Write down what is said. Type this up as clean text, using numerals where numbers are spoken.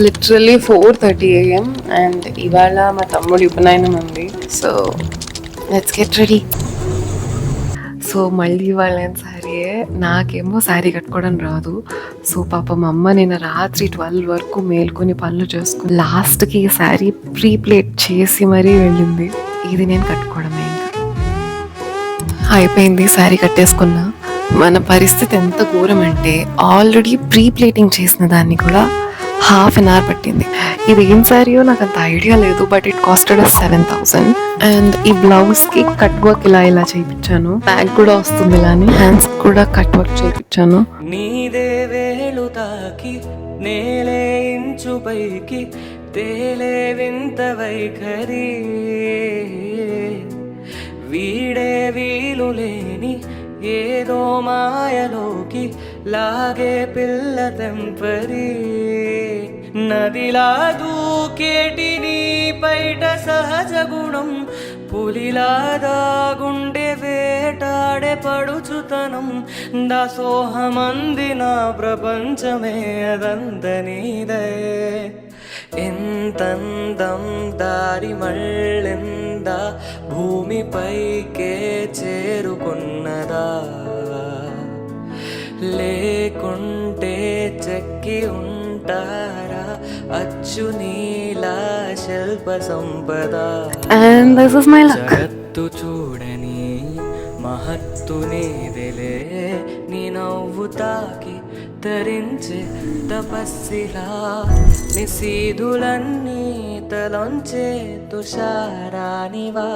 Literally 4:30 AM and ఇవాళ మా తమ్ముడు ఉపనయనం ఉంది. So let's get ready. So మళ్ళీ ఇవాళ శారీయే. నాకేమో శారీ కట్టుకోవడం రాదు. సో పాపం అమ్మ నిన్న రాత్రి 12 వరకు మేల్కొని పనులు చేసుకుని లాస్ట్కి ఈ శారీ ప్రీప్లేట్ చేసి మరీ వెళ్ళింది. ఇది నేను కట్టుకోవడమే. ఇంకా అయిపోయింది, శారీ కట్టేసుకున్నా. మన పరిస్థితి ఎంత ఘోరం అంటే ఆల్రెడీ ప్రీప్లేటింగ్ చేసిన దాన్ని కూడా ½ an hour పట్టింది. ఇది ఏం శారీయో నాకు అంత ఐడియా లేదు, బట్ ఇట్ కాస్టెడ్ 7,000. అండ్ ఈ బ్లౌజ్ కి కట్ వర్క్ ఇలా చేయించాను. బ్యాగ్ కూడా వస్తుంది, ఇలాని హ్యాండ్స్ కూడా కట్ వర్క్ చేయించాను. నీదే వేలు తాకి నేలే ఇంచు పైకి తేలే వింత వైఖరి వీడే వీలు లేని ఏదో మాయలోకి లాగే పిల్ల తెంపరి నదిలా దూకేటి నీ పైట సహజ గుణం పులిలా దాగుండే వేటాడే పడుచుతనం దాసోహమంది నా ప్రపంచమే అదంత నీదే ఎంతందం దారి మళ్ళెందా భూమిపైకే చేరుకున్నదా లేకుంటే చెక్కి ఉంటారా అచ్చు నీలా శిల్ప సంపద. And this is my luck. జగత్తు చూడని మహత్తు నీదిలే నీ నవ్వు తాకి తరించే తపస్సిలా నిశీధులన్నీ తలొంచే తుషారానివా.